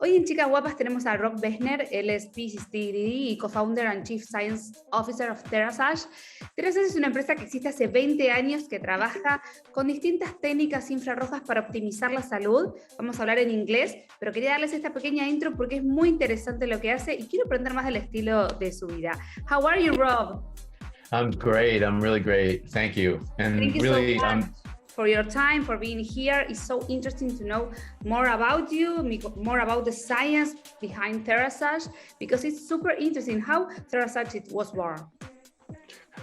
Hoy en Chicas Guapas tenemos a Rob Besner, él es PhD y co-founder and Chief Science Officer of Therasage. Therasage es una empresa que existe hace 20 años que trabaja con distintas técnicas infrarrojas para optimizar la salud. Vamos a hablar en inglés, pero quería darles esta pequeña intro porque es muy interesante lo que hace y quiero aprender más del estilo de su vida. How are you, Rob? I'm great. I'm really great. Thank you. And Thank you really, so much for your time, for being here. It's so interesting to know more about you, more about the science behind Therasage, because it's super interesting how Therasage was born.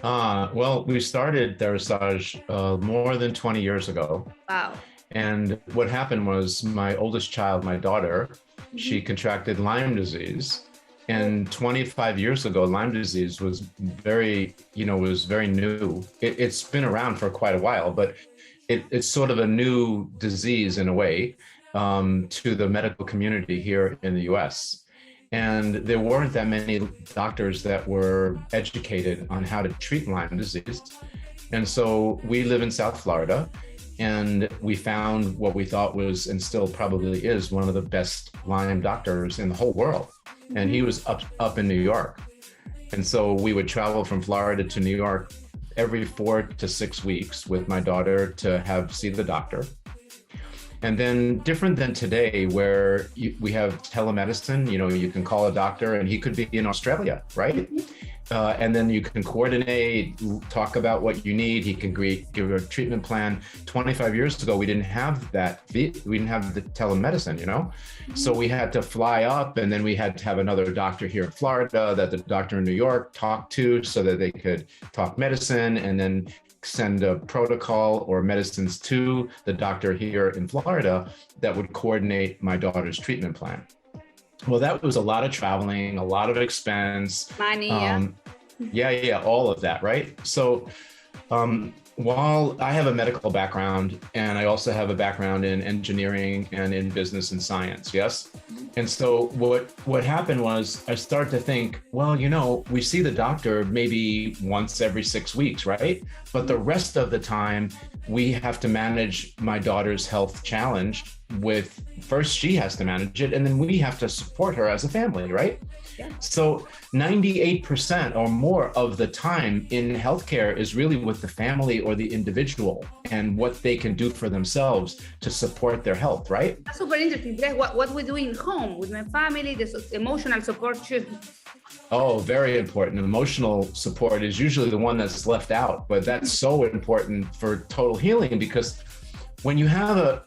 Well, we started Therasage more than 20 years ago. Wow. And what happened was my oldest child, my daughter, she contracted Lyme disease. And 25 years ago, Lyme disease was very new. It's been around for quite a while, but it's sort of a new disease in a way to the medical community here in the US. And there weren't that many doctors that were educated on how to treat Lyme disease. And so we live in South Florida, and we found what we thought was, and still probably is, one of the best Lyme doctors in the whole world. And he was up in New York. And so we would travel from Florida to New York every 4 to 6 weeks with my daughter to see the doctor. And then different than today where we have telemedicine, you can call a doctor and he could be in Australia, right? And then you can coordinate, talk about what you need. He can give a treatment plan. 25 years ago, we didn't have that. We didn't have the telemedicine, So we had to fly up, and then we had to have another doctor here in Florida that the doctor in New York talked to so that they could talk medicine and then send a protocol or medicines to the doctor here in Florida that would coordinate my daughter's treatment plan. Well, that was a lot of traveling, a lot of expense. Money, yeah, all of that, right? So while I have a medical background and I also have a background in engineering and in business and science, yes? And so what happened was I started to think, well, we see the doctor maybe once every 6 weeks, right? But the rest of the time, we have to manage my daughter's health challenge first she has to manage it, and then we have to support her as a family, right? Yeah. So 98% or more of the time in healthcare is really with the family or the individual and what they can do for themselves to support their health, right? That's super interesting. That's what we do in home with my family, the emotional support too. Oh, very important. Emotional support is usually the one that's left out, but that's so important for total healing, because when you have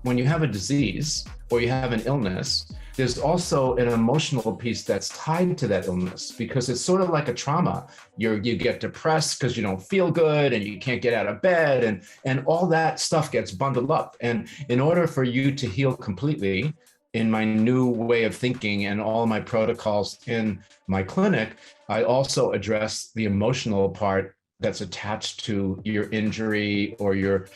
when you have a disease or you have an illness, there's also an emotional piece that's tied to that illness, because it's sort of like a trauma. You get depressed because you don't feel good and you can't get out of bed, and all that stuff gets bundled up. And in order for you to heal completely, in my new way of thinking and all my protocols in my clinic, I also address the emotional part that's attached to your injury or your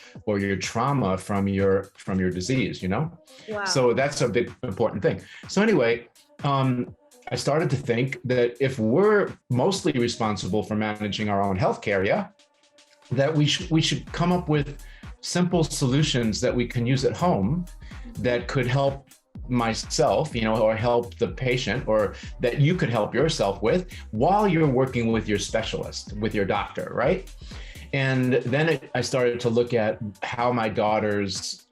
trauma from your disease, Wow. So that's a big important thing. So anyway, I started to think that if we're mostly responsible for managing our own healthcare, that we should come up with simple solutions that we can use at home that could help myself, or help the patient, or that you could help yourself with while you're working with your specialist, with your doctor, right? And then I started to look at how my daughter's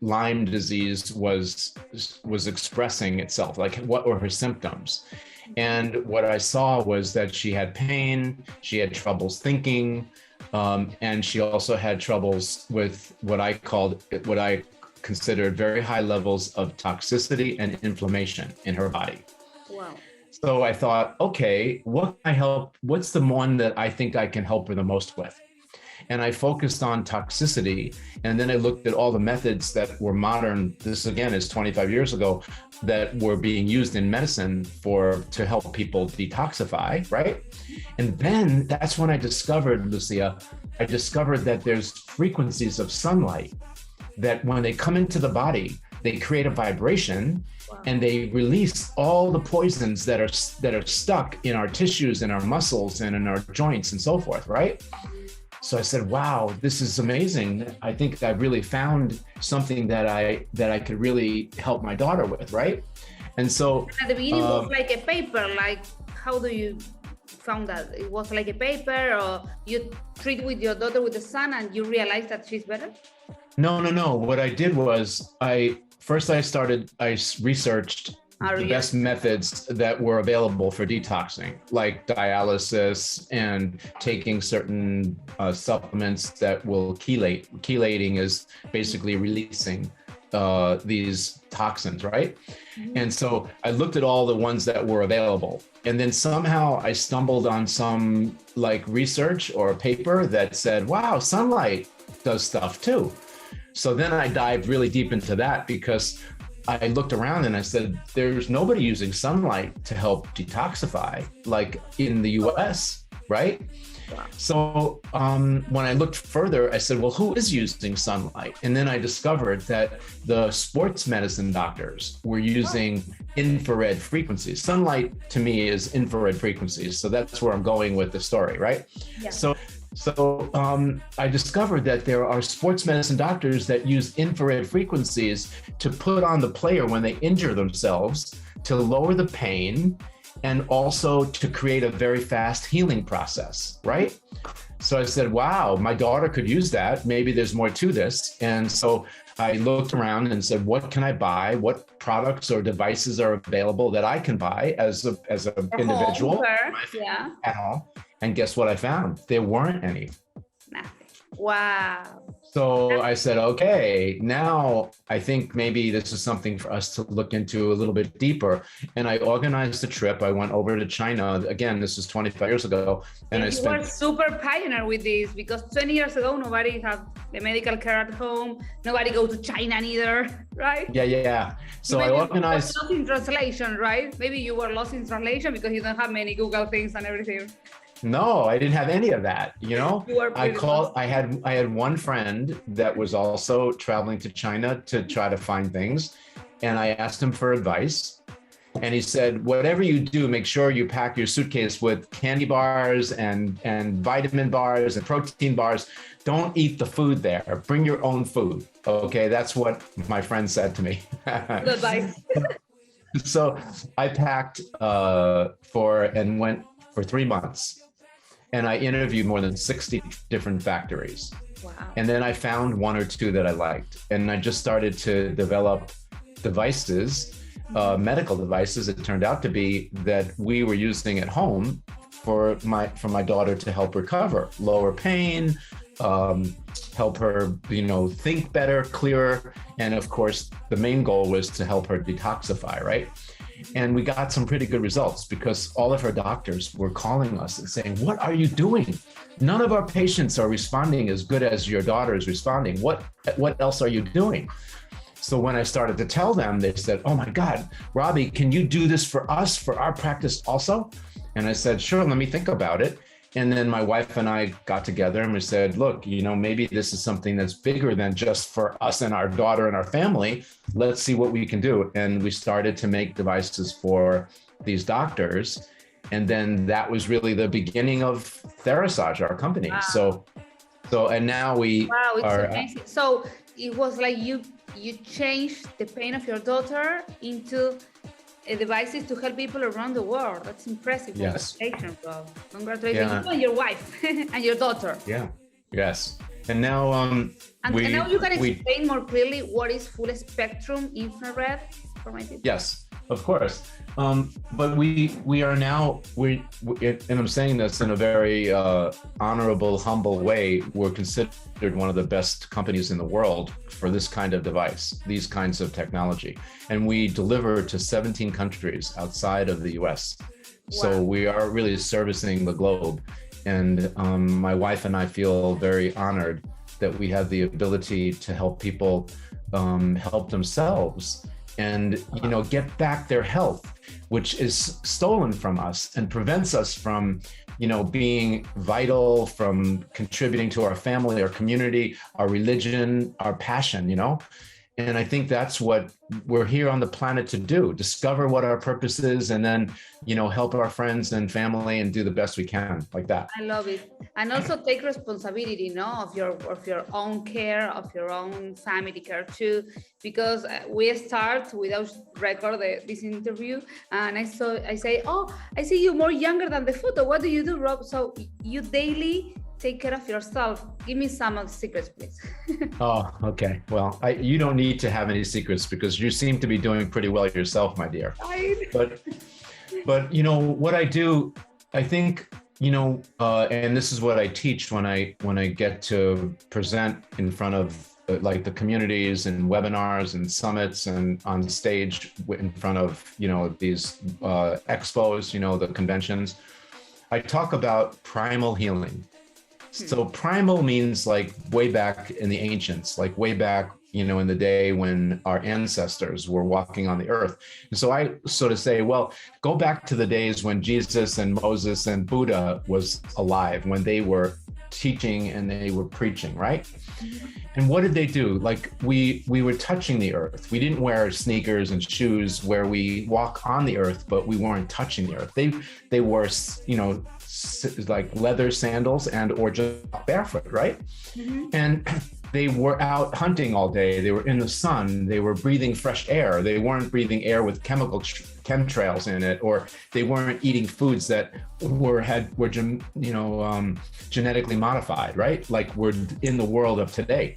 Lyme disease was expressing itself, like what were her symptoms. And what I saw was that she had pain, she had troubles thinking, and she also had troubles with what I considered very high levels of toxicity and inflammation in her body. Wow. So I thought, okay, what's the one that I think I can help her the most with? And I focused on toxicity. And then I looked at all the methods that were modern. This again is 25 years ago, that were being used in medicine to help people detoxify, right? And then that's when I discovered, Lucía, that there's frequencies of sunlight that when they come into the body, they create a vibration. Wow. And they release all the poisons that are stuck in our tissues and our muscles and in our joints and so forth, right? So I said, wow, this is amazing. I think I really found something that I could really help my daughter with, right? And so at the beginning, it was like a paper. Like, how do you found that? It was like a paper, or you treat with your daughter with the sun and you realize that she's better? No. What I did was I researched the best methods that were available for detoxing, like dialysis and taking certain supplements that will chelate. Chelating is basically releasing these toxins, right? And so I looked at all the ones that were available. And then somehow I stumbled on some like research or a paper that said, wow, sunlight does stuff too. So then I dived really deep into that, because I looked around and I said, there's nobody using sunlight to help detoxify, like in the US, right? Wow. So when I looked further, I said, well, who is using sunlight? And then I discovered that the sports medicine doctors were using infrared frequencies. Sunlight to me is infrared frequencies. So that's where I'm going with the story, right? Yeah. So I discovered that there are sports medicine doctors that use infrared frequencies to put on the player when they injure themselves, to lower the pain, and also to create a very fast healing process, right? So I said, wow, my daughter could use that. Maybe there's more to this. And so I looked around and said, what can I buy? What products or devices are available that I can buy as an individual? Yeah. And guess what I found? There weren't any. Nothing. Wow. So I said, okay, now I think maybe this is something for us to look into a little bit deeper. And I organized a trip. I went over to China. Again, this was 25 years ago. And you were super pioneer with this, because 20 years ago, nobody had the medical care at home. Nobody go to China neither, right? Yeah. So I organized. Lost in translation, right? Maybe you were lost in translation because you don't have many Google things and everything. No, I didn't have any of that. I had one friend that was also traveling to China to try to find things. And I asked him for advice. And he said, whatever you do, make sure you pack your suitcase with candy bars and vitamin bars and protein bars. Don't eat the food there. Bring your own food. Okay, that's what my friend said to me. Good advice. So I packed and went for 3 months. And I interviewed more than 60 different factories. Wow. And then I found one or two that I liked. And I just started to develop devices, medical devices, it turned out to be, that we were using at home for my daughter to help recover, lower pain, help her, think better, clearer. And of course, the main goal was to help her detoxify, right? And we got some pretty good results, because all of our doctors were calling us and saying, what are you doing? None of our patients are responding as good as your daughter is responding. What else are you doing? So when I started to tell them, they said, oh my God, Robby, can you do this for us, for our practice also? And I said, sure, let me think about it. And then my wife and I got together and we said, look, maybe this is something that's bigger than just for us and our daughter and our family. Let's see what we can do. And we started to make devices for these doctors. And then that was really the beginning of Therasage, our company. Wow. So and now we are amazing. So it was like you changed the pain of your daughter into devices to help people around the world. That's impressive. Yes. Congratulations. You and your wife and your daughter. Yeah. Yes. And now and now you can explain more clearly what is full spectrum infrared for my people. Yes, of course. But we are now, and I'm saying this in a very honorable, humble way, we're considered one of the best companies in the world for this kind of device, these kinds of technology. And we deliver to 17 countries outside of the US. Wow. So we are really servicing the globe. And my wife and I feel very honored that we have the ability to help people help themselves and get back their health, which is stolen from us and prevents us from being vital, from contributing to our family, our community, our religion, our passion, And I think that's what we're here on the planet to do, discover what our purpose is, and then, help our friends and family and do the best we can, like that. I love it. And also take responsibility, of your own care, of your own family care too, because we start without record this interview, and I say, oh, I see you more younger than the photo. What do you do, Rob? So you daily take care of yourself. Give me some of the secrets, please. Oh, okay. Well, you don't need to have any secrets because you seem to be doing pretty well yourself, my dear. Right. But what I do, I think, and this is what I teach when I get to present in front of like the communities and webinars and summits and on stage in front of, these expos, the conventions. I talk about primal healing. So primal means like way back in the ancients, like way back, in the day when our ancestors were walking on the earth. And so I sort of say, well, go back to the days when Jesus and Moses and Buddha was alive, when they were teaching and they were preaching, right? And what did they do? Like we were touching the earth. We didn't wear sneakers and shoes where we walk on the earth, but we weren't touching the earth. They wore, like leather sandals or just barefoot, right? And they were out hunting all day. They were in the sun. They were breathing fresh air. They weren't breathing air with chemtrails in it, or they weren't eating foods that were genetically modified, right? Like we're in the world of today.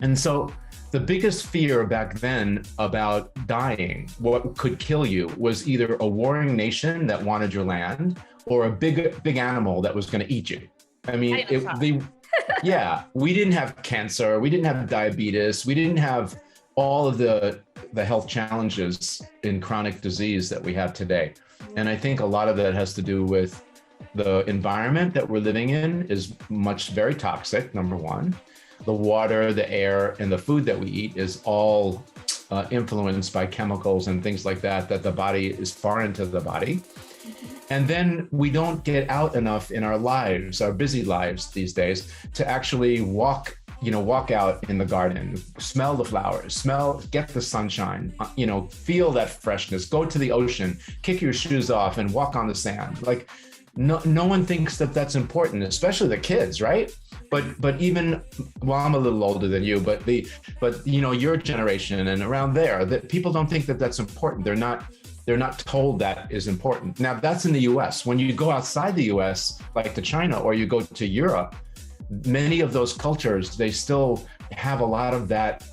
And so the biggest fear back then about dying, what could kill you, was either a warring nation that wanted your land or a big animal that was going to eat you. I mean, yeah, we didn't have cancer, we didn't have diabetes, we didn't have all of the health challenges in chronic disease that we have today. And I think a lot of that has to do with the environment that we're living in is very toxic, number one. The water, the air, and the food that we eat is all influenced by chemicals and things like that the body is foreign to the body. And then we don't get out enough in our lives, our busy lives these days, to actually walk out in the garden, smell the flowers, get the sunshine, feel that freshness, go to the ocean, kick your shoes off and walk on the sand. Like no one thinks that that's important, especially the kids, right? But even, well, I'm a little older than you, but your generation and around there, that people don't think that that's important. They're not told that is important. Now that's in the US. When you go outside the US, like to China, or you go to Europe, many of those cultures, they still have a lot of that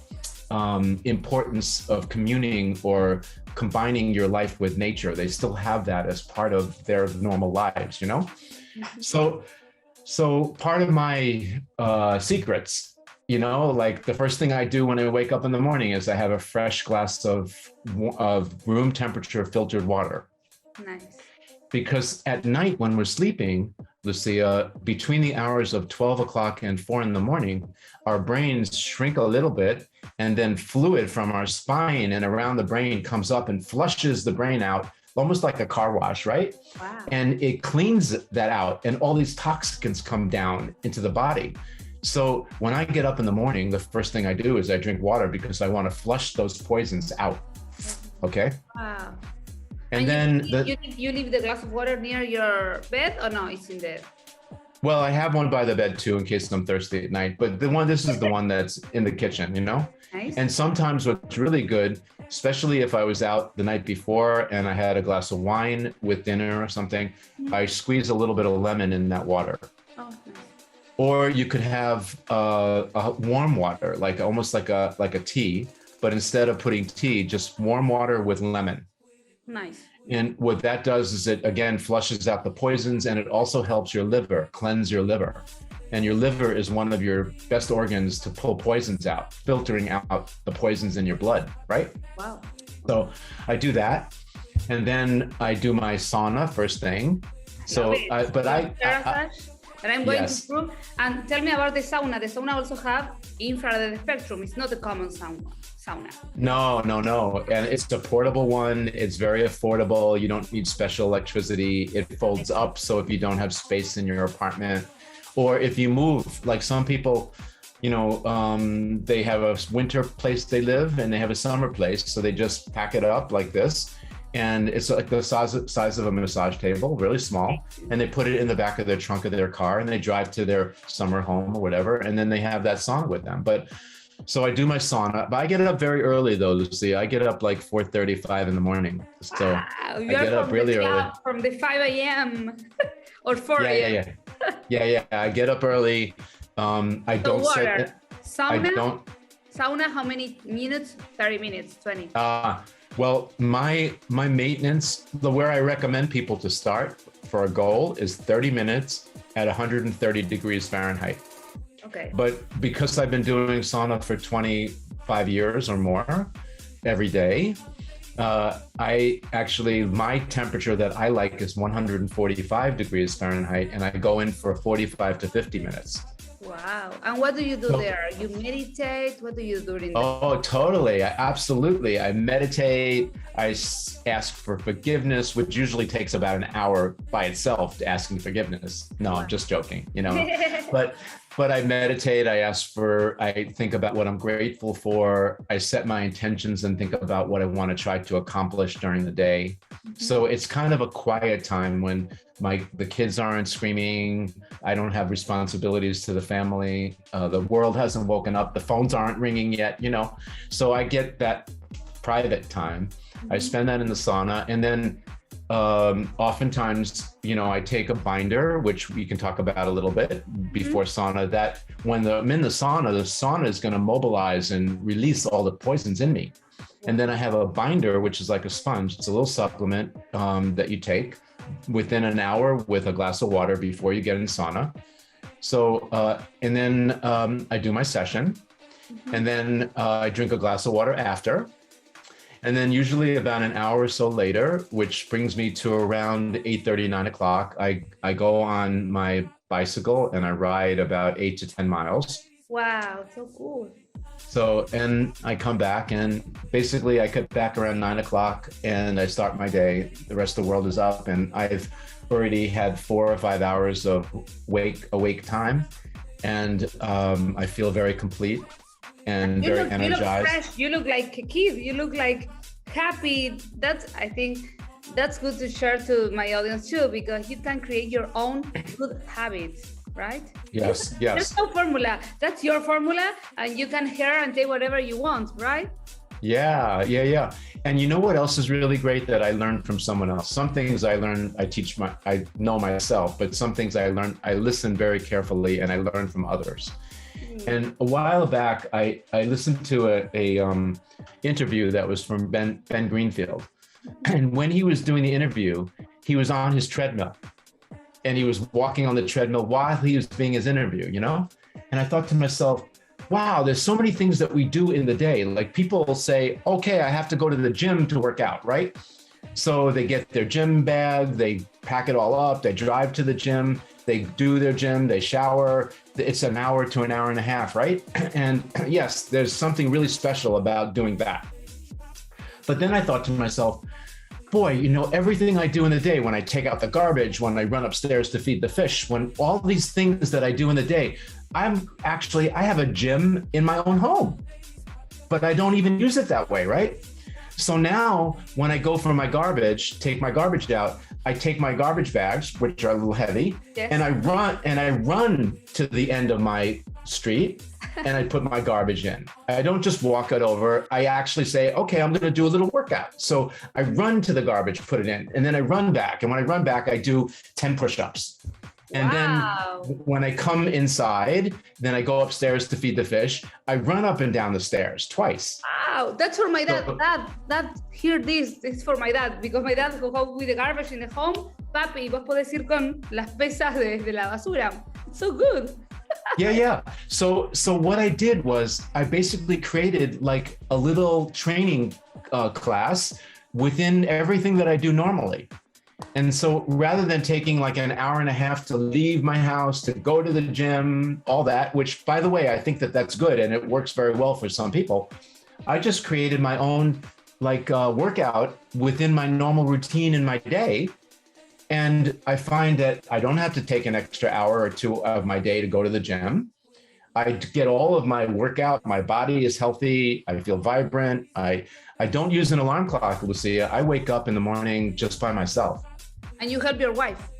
importance of communing or combining your life with nature. They still have that as part of their normal lives, So part of my secrets, like the first thing I do when I wake up in the morning is I have a fresh glass of room temperature filtered water. Nice. Because at night when we're sleeping, Lucia, between the hours of 12 o'clock and 4 in the morning, our brains shrink a little bit, and then fluid from our spine and around the brain comes up and flushes the brain out, almost like a car wash, right? Wow. And it cleans that out, and all these toxins come down into the body. So when I get up in the morning, the first thing I do is I drink water because I want to flush those poisons out. Okay? Wow. And then you leave the glass of water near your bed, or no, it's in there? Well, I have one by the bed too in case I'm thirsty at night, but this is the one that's in the kitchen, Nice. And sometimes what's really good, especially if I was out the night before and I had a glass of wine with dinner or something, I squeeze a little bit of lemon in that water. Oh, nice. Or you could have a warm water, almost like a tea, but instead of putting tea, just warm water with lemon. Nice. And what that does is it, again, flushes out the poisons, and it also helps your liver, cleanse your liver. And your liver is one of your best organs to pull poisons out, filtering out the poisons in your blood, right? Wow. So I do that. And then I do my sauna first thing. So, Therasage, and I'm going yes. to prove. And tell me about the sauna. The sauna also have infrared spectrum. It's not a common sauna. No. And it's a portable one. It's very affordable. You don't need special electricity. It folds up. So if you don't have space in your apartment, or if you move, like some people, They have a winter place they live and they have a summer place. So they just pack it up like this. And it's like the size of a massage table, really small. And they put it in the back of their trunk of their car and they drive to their summer home or whatever. And then they have that sauna with them. So I do my sauna, but I get up very early though, Lucy. I get up like 4:35 in the morning. So Wow, I get up really early. From the 5 a.m. or 4 a.m. Yeah. I get up early. I don't water. Sauna? I don't. Sauna, how many minutes? 30 minutes, 20. Well, my maintenance, where I recommend people to start for a goal is 30 minutes at 130 degrees Fahrenheit. Okay. But because I've been doing sauna for 25 years or more every day, my temperature that I like is 145 degrees Fahrenheit, and I go in for 45 to 50 minutes. Wow. And what do you do there? You meditate? What do you do in there? Oh, totally. Absolutely. I meditate. I ask for forgiveness, which usually takes about an hour by itself, asking forgiveness. No, I'm just joking, But I meditate, I think about what I'm grateful for. I set my intentions and think about what I want to try to accomplish during the day. Mm-hmm. So it's kind of a quiet time when the kids aren't screaming. I don't have responsibilities to the family. The world hasn't woken up. The phones aren't ringing yet, So I get that private time. Mm-hmm. I spend that in the sauna. And then oftentimes, I take a binder, which we can talk about a little bit before sauna, that when I'm in the sauna is going to mobilize and release all the poisons in me. And then I have a binder, which is like a sponge. It's a little supplement that you take within an hour with a glass of water before you get in sauna. So, and then I do my session, and then I drink a glass of water after. And then usually about an hour or so later, which brings me to around 8:30, 9 o'clock, I go on my bicycle and I ride about 8 to 10 miles. Wow, so cool. So, and I come back and basically I get back around 9 o'clock and I start my day. The rest of the world is up and I've already had 4 or 5 hours of awake time. And I feel very complete. And very energized. You look fresh. You look like a kid. You look like happy. I think that's good to share to my audience too, because you can create your own good habits, right? Yes. There's no formula. That's your formula, and you can hear and take whatever you want, right? Yeah. And you know what else is really great that I learned from someone else? Some things I learned, I know myself, but some things I listen very carefully and I learn from others. And a while back, I listened to a interview that was from Ben Greenfield. And when he was doing the interview, he was on his treadmill. And he was walking on the treadmill while he was doing his interview, And I thought to myself, wow, there's so many things that we do in the day. Like people will say, okay, I have to go to the gym to work out, right? So they get their gym bag, they pack it all up, they drive to the gym, they do their gym, they shower. It's an hour to an hour and a half, right? And yes, there's something really special about doing that. But then I thought to myself, boy, everything I do in the day, when I take out the garbage, when I run upstairs to feed the fish, when all these things that I do in the day, I have a gym in my own home, but I don't even use it that way, right? So now when I go for my garbage, take my garbage out, I take my garbage bags, which are a little heavy, yes, and I run to the end of my street and I put my garbage in. I don't just walk it over. I actually say, okay, I'm going to do a little workout. So I run to the garbage, put it in, and then I run back. And when I run back, I do 10 push-ups. And wow. Then when I come inside, then I go upstairs to feed the fish. I run up and down the stairs twice. Wow, that's for my dad. This is for my dad, because my dad goes out with the garbage in the home. Papi, vos podés ir con las pesas de la basura. So good. Yeah. So what I did was I basically created like a little training class within everything that I do normally. And so rather than taking like an hour and a half to leave my house, to go to the gym, all that, which by the way, I think that that's good and it works very well for some people. I just created my own workout within my normal routine in my day. And I find that I don't have to take an extra hour or two of my day to go to the gym. I get all of my workout. My body is healthy. I feel vibrant. I don't use an alarm clock, Lucia. I wake up in the morning just by myself. And you help your wife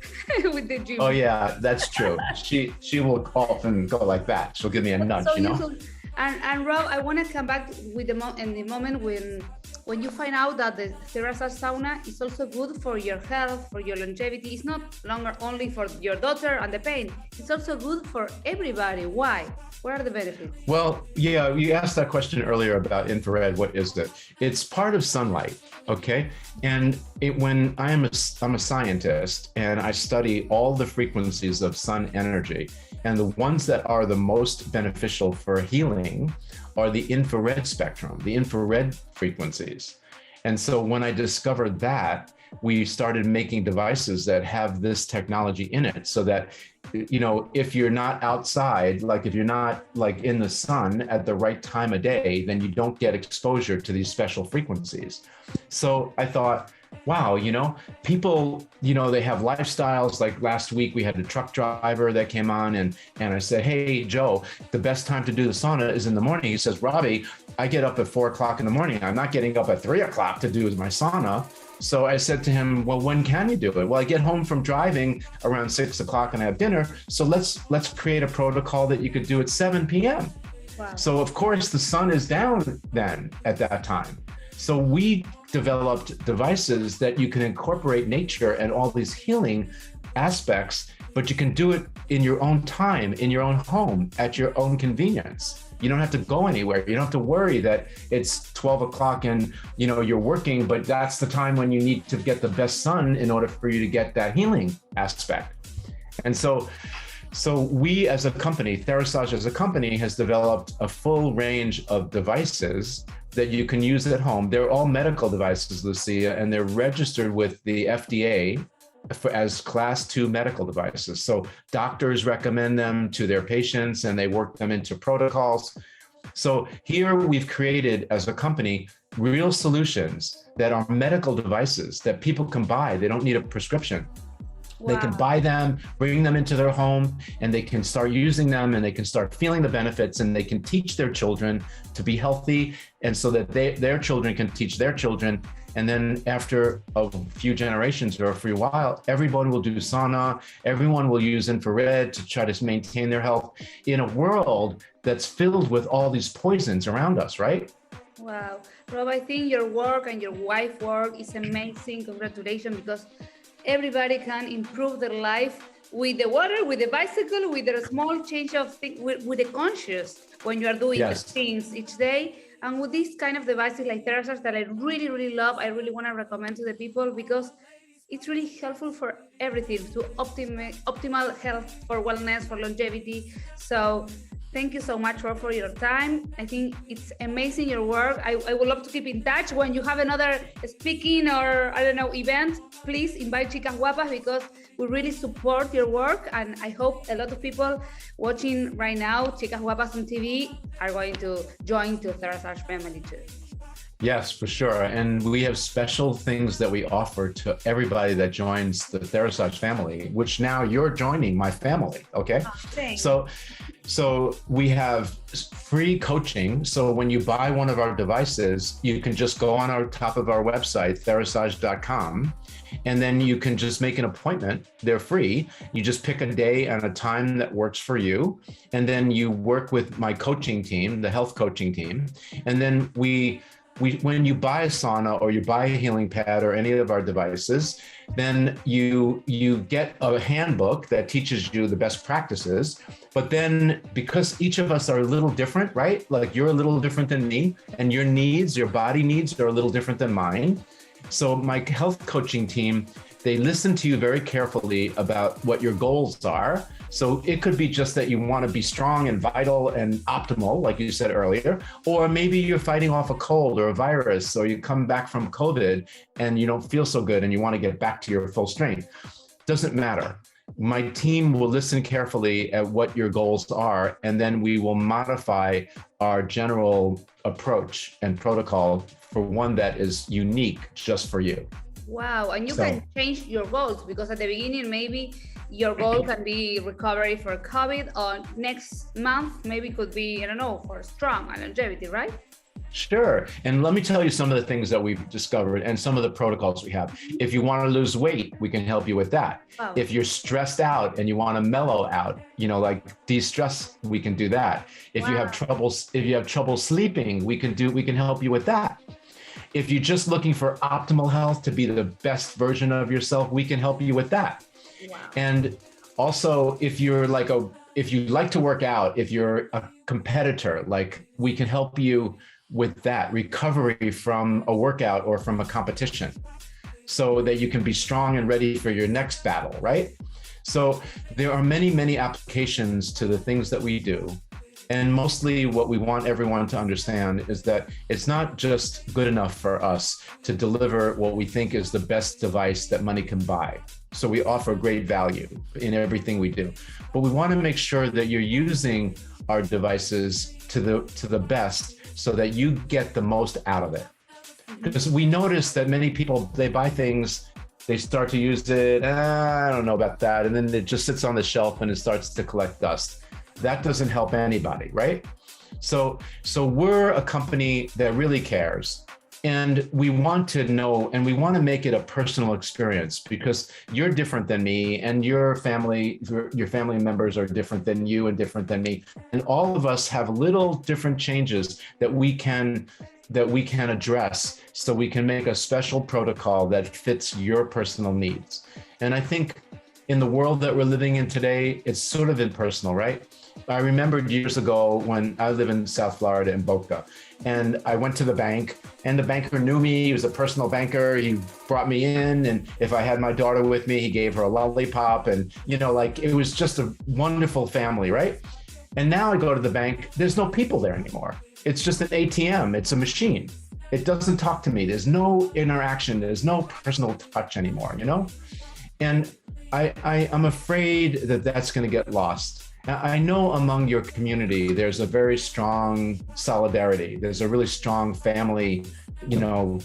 with the gym. Oh yeah, that's true. She will often go like that. She'll give me a nudge, So you know. And Rob, I want to come back with the moment when you find out that the Therasage sauna is also good for your health, for your longevity. It's not longer only for your daughter and the pain. It's also good for everybody. Why? What are the benefits? Well, yeah, you asked that question earlier about infrared. What is it? It's part of sunlight, okay? And when I'm a scientist and I study all the frequencies of sun energy, and the ones that are the most beneficial for healing are the infrared spectrum, the infrared frequencies. And so when I discovered that, we started making devices that have this technology in it so that, you know, if you're not outside, like if you're not like in the sun at the right time of day, then you don't get exposure to these special frequencies. So I thought, wow, you know, people, you know, they have lifestyles. Like last week we had a truck driver that came on and I said, hey, Joe, the best time to do the sauna is in the morning. He says, Robby, I get up at 4 o'clock in the morning. I'm not getting up at 3 o'clock to do my sauna. So I said to him, well, when can you do it? Well, I get home from driving around 6 o'clock and I have dinner. So let's create a protocol that you could do at 7 p.m. Wow. So of course the sun is down then at that time. So we developed devices that you can incorporate nature and all these healing aspects, but you can do it in your own time, in your own home, at your own convenience. You don't have to go anywhere. You don't have to worry that it's 12 o'clock and, you know, you're working, but that's the time when you need to get the best sun in order for you to get that healing aspect. And so we as a company, Therasage as a company, has developed a full range of devices that you can use at home. They're all medical devices, Lucia, and they're registered with the FDA as class 2 medical devices. So doctors recommend them to their patients and they work them into protocols. So here we've created as a company real solutions that are medical devices that people can buy. They don't need a prescription. Wow. They can buy them, bring them into their home, and they can start using them and they can start feeling the benefits and they can teach their children to be healthy, and so that their children can teach their children. And then after a few generations or for a while, everybody will do sauna, everyone will use infrared to try to maintain their health in a world that's filled with all these poisons around us, right? Wow. Rob, I think your work and your wife's work is amazing. Congratulations, because everybody can improve their life with the water, with the bicycle, with a small change of things, with the conscious when you are doing the things each day. And with these kind of devices like Therasage that I really, really love, I really want to recommend to the people because it's really helpful for everything, to optimal health, for wellness, for longevity. So thank you so much, Rob, for your time. I think it's amazing, your work. I would love to keep in touch. When you have another speaking or, I don't know, event, please invite Chicas Guapas, because we really support your work. And I hope a lot of people watching right now, Chicas Guapas on TV, are going to join to Therasage family too. Yes, for sure. And we have special things that we offer to everybody that joins the Therasage family, which now you're joining my family, okay? Oh, thanks. So we have free coaching. So when you buy one of our devices, you can just go on our top of our website, therasage.com, and then you can just make an appointment. They're free. You just pick a day and a time that works for you. And then you work with my coaching team, the health coaching team. And then when you buy a sauna or you buy a healing pad or any of our devices, then you get a handbook that teaches you the best practices. But then because each of us are a little different, right? Like you're a little different than me, and your needs, your body needs are a little different than mine. So my health coaching team, they listen to you very carefully about what your goals are. So it could be just that you want to be strong and vital and optimal, like you said earlier, or maybe you're fighting off a cold or a virus, or you come back from COVID and you don't feel so good and you want to get back to your full strength. Doesn't matter. My team will listen carefully at what your goals are, and then we will modify our general approach and protocol for one that is unique just for you. Wow, and you can change your goals, because at the beginning maybe your goal can be recovery for COVID, or next month maybe could be, I don't know, for strong and longevity, right? Sure. And let me tell you some of the things that we've discovered and some of the protocols we have. If you want to lose weight, we can help you with that. Wow. If you're stressed out and you want to mellow out, you know, like de-stress, we can do that. If you have trouble sleeping, we can help you with that. If you're just looking for optimal health to be the best version of yourself, we can help you with that. Wow. And also, if you like to work out, if you're a competitor, like, we can help you with that recovery from a workout or from a competition, so that you can be strong and ready for your next battle, right? So there are many, many applications to the things that we do. And mostly what we want everyone to understand is that it's not just good enough for us to deliver what we think is the best device that money can buy. So we offer great value in everything we do, but we want to make sure that you're using our devices to the best, so that you get the most out of it. Because we notice that many people, they buy things, they start to use it, I don't know about that, and then it just sits on the shelf and it starts to collect dust. That doesn't help anybody, right? So we're a company that really cares, and we want to know, and we want to make it a personal experience, because you're different than me, and your family members are different than you and different than me. And all of us have little different changes that we can address, so we can make a special protocol that fits your personal needs. And I think in the world that we're living in today, it's sort of impersonal, right? I remembered years ago when I live in South Florida in Boca, and I went to the bank, and the banker knew me. He was a personal banker. He brought me in, and if I had my daughter with me, he gave her a lollipop, and, you know, like, it was just a wonderful family, right? And now I go to the bank, there's no people there anymore. It's just an ATM. It's a machine. It doesn't talk to me. There's no interaction. There's no personal touch anymore, you know? And I'm afraid that that's going to get lost. I know among your community, there's a very strong solidarity. There's a really strong family, you know,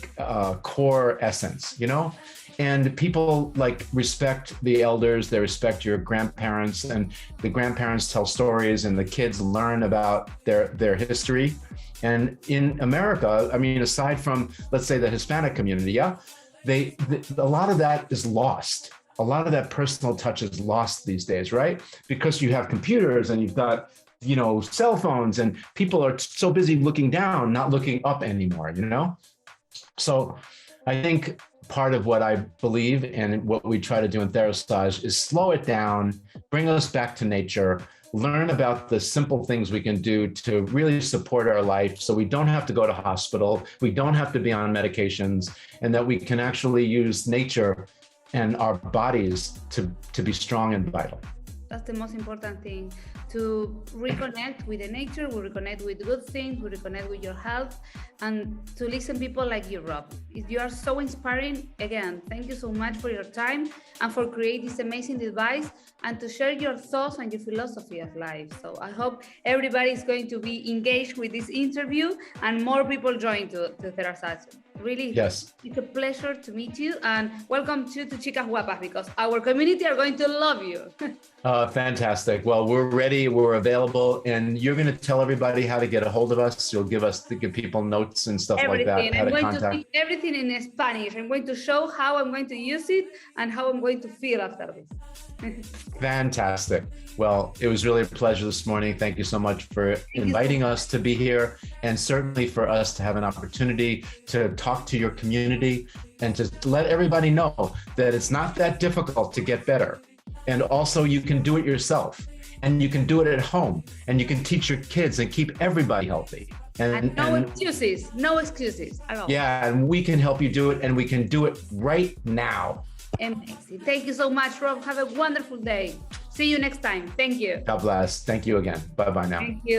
core essence, you know, and people like respect the elders. They respect your grandparents, and the grandparents tell stories, and the kids learn about their history. And in America, I mean, aside from, let's say, the Hispanic community, a lot of that is lost. A lot of that personal touch is lost these days, right? Because you have computers and you've got, you know, cell phones, and people are so busy looking down, not looking up anymore, you know? So I think part of what I believe and what we try to do in Therasage is slow it down, bring us back to nature, learn about the simple things we can do to really support our life, so we don't have to go to hospital, we don't have to be on medications, and that we can actually use nature and our bodies to be strong and vital. That's the most important thing, to reconnect with the nature, we reconnect with good things, we reconnect with your health, and to listen people like you, Rob. You are so inspiring. Again, thank you so much for your time and for creating this amazing device, and to share your thoughts and your philosophy of life. So I hope everybody is going to be engaged with this interview and more people join to Therasage. Really, yes, it's a pleasure to meet you, and welcome to Chicas Guapas, because our community are going to love you. Fantastic. Well, we're ready, we're available, and you're going to tell everybody how to get a hold of us. You'll give people notes and stuff everything. Like that. I'm going to speak everything in Spanish. I'm going to show how I'm going to use it and how I'm going to feel after this. Fantastic. Well, it was really a pleasure this morning. Thank you so much for inviting us to be here, and certainly for us to have an opportunity to talk to your community and to let everybody know that it's not that difficult to get better. And also, you can do it yourself, and you can do it at home, and you can teach your kids and keep everybody healthy. And no excuses at all. Yeah, and we can help you do it, and we can do it right now. Amazing. Thank you so much, Rob. Have a wonderful day. See you next time. Thank you. God bless. Thank you again. Bye-bye now. Thank you.